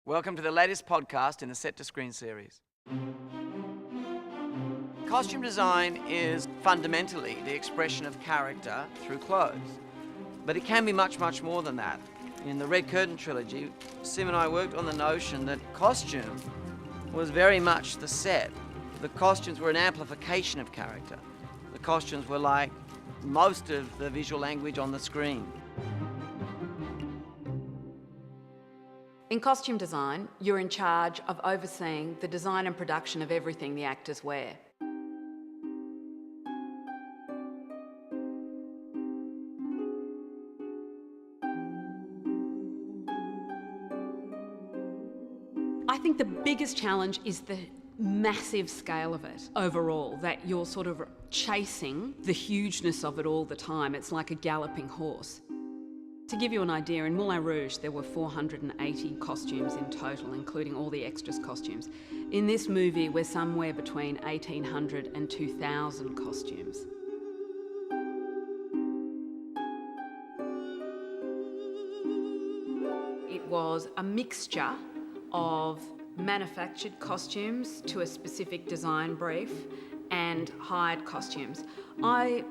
Welcome to the latest podcast in the Set to Screen series. Costume design is fundamentally the expression of character through clothes. But it can be much, much more than that. In the Red Curtain trilogy, Sim and I worked on the notion that costume was very much the set. The costumes were an amplification of character. The costumes were like most of the visual language on the screen. In costume design, you're in charge of overseeing the design and production of everything the actors wear. I think the biggest challenge is the massive scale of it overall, that you're sort of chasing the hugeness of it all the time. It's like a galloping horse. To give you an idea, in Moulin Rouge there were 480 costumes in total, including all the extras costumes. In this movie we're somewhere between 1,800 and 2,000 costumes. It was a mixture of manufactured costumes to a specific design brief and hired costumes. I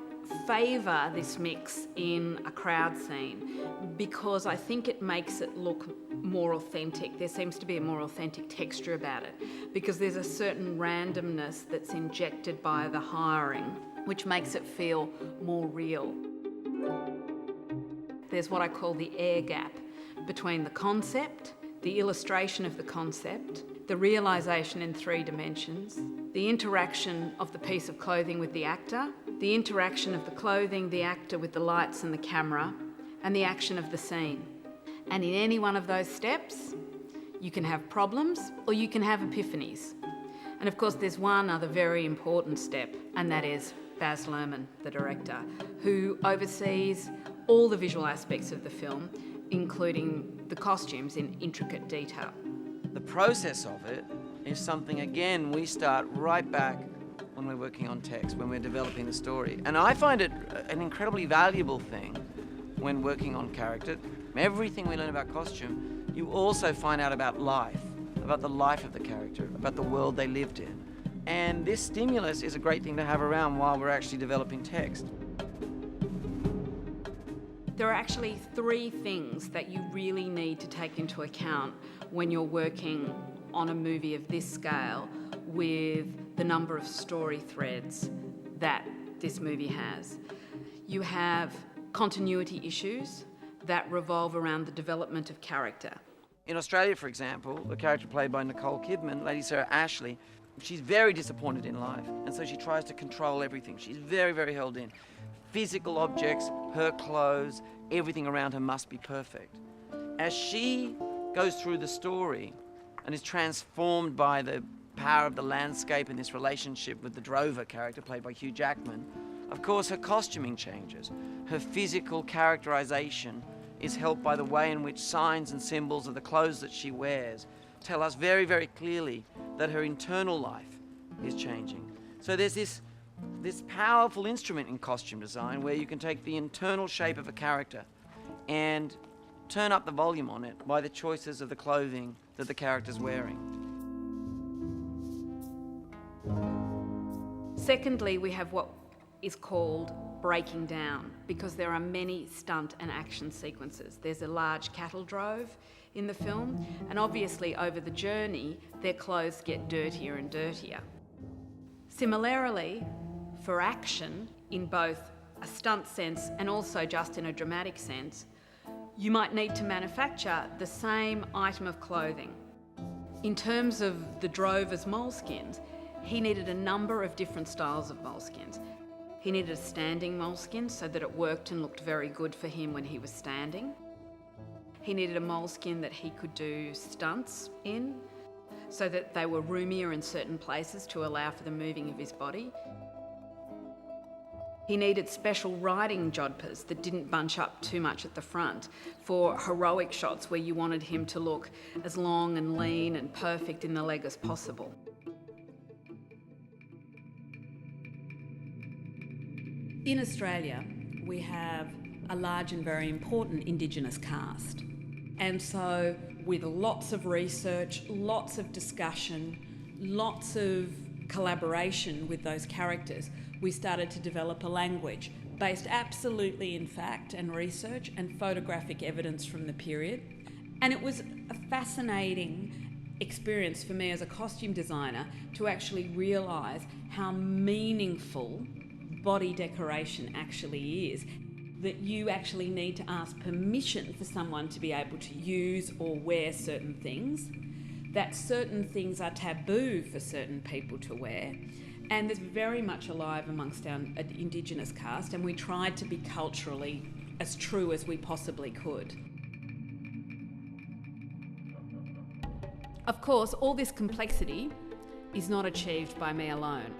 favour this mix in a crowd scene because I think it makes it look more authentic. There seems to be a more authentic texture about it because there's a certain randomness that's injected by the hiring, which makes it feel more real. There's what I call the air gap between the concept, the illustration of the concept, the realisation in 3 dimensions, the interaction of the piece of clothing with the actor, the interaction of the clothing, the actor with the lights and the camera, and the action of the scene. And in any one of those steps, you can have problems or you can have epiphanies. And of course, there's one other very important step, and that is Baz Luhrmann, the director, who oversees all the visual aspects of the film, including the costumes in intricate detail. The process of it is something, again, we start right back when we're working on text, when we're developing the story. And I find it an incredibly valuable thing when working on character. Everything we learn about costume, you also find out about life, about the life of the character, about the world they lived in. And this stimulus is a great thing to have around while we're actually developing text. There are actually 3 things that you really need to take into account when you're working on a movie of this scale with the number of story threads that this movie has. You have continuity issues that revolve around the development of character. In Australia, for example, the character played by Nicole Kidman, Lady Sarah Ashley, she's very disappointed in life, and so she tries to control everything. She's very, very held in. Physical objects, her clothes, everything around her must be perfect. As she goes through the story and is transformed by the power of the landscape and this relationship with the drover character played by Hugh Jackman, of course her costuming changes. Her physical characterization is helped by the way in which signs and symbols of the clothes that she wears tell us very, very clearly that her internal life is changing. So there's this powerful instrument in costume design where you can take the internal shape of a character and turn up the volume on it by the choices of the clothing that the character's wearing. Secondly, we have what is called breaking down, because there are many stunt and action sequences. There's a large cattle drove in the film, and obviously over the journey, their clothes get dirtier and dirtier. Similarly, for action, in both a stunt sense and also just in a dramatic sense, you might need to manufacture the same item of clothing. In terms of the drover's moleskins, he needed a number of different styles of moleskins. He needed a standing moleskin so that it worked and looked very good for him when he was standing. He needed a moleskin that he could do stunts in so that they were roomier in certain places to allow for the moving of his body. He needed special riding jodhpurs that didn't bunch up too much at the front for heroic shots where you wanted him to look as long and lean and perfect in the leg as possible. In Australia, we have a large and very important Indigenous cast. And so with lots of research, lots of discussion, lots of collaboration with those characters, we started to develop a language based absolutely in fact and research and photographic evidence from the period. And it was a fascinating experience for me as a costume designer to actually realise how meaningful body decoration actually is, that you actually need to ask permission for someone to be able to use or wear certain things, that certain things are taboo for certain people to wear. And it's very much alive amongst our Indigenous cast, and we tried to be culturally as true as we possibly could. Of course, all this complexity is not achieved by me alone.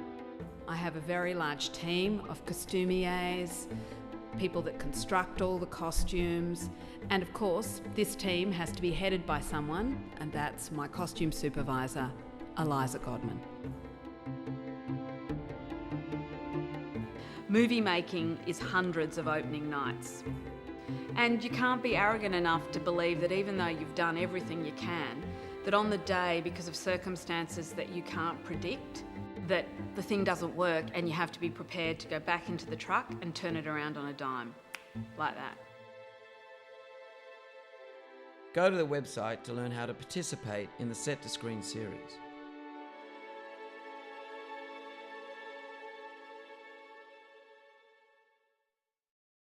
I have a very large team of costumiers, people that construct all the costumes, and of course, this team has to be headed by someone, and that's my costume supervisor, Eliza Godman. Movie making is hundreds of opening nights. And you can't be arrogant enough to believe that even though you've done everything you can, that on the day, because of circumstances that you can't predict, that the thing doesn't work and you have to be prepared to go back into the truck and turn it around on a dime, like that. Go to the website to learn how to participate in the Set to Screen series.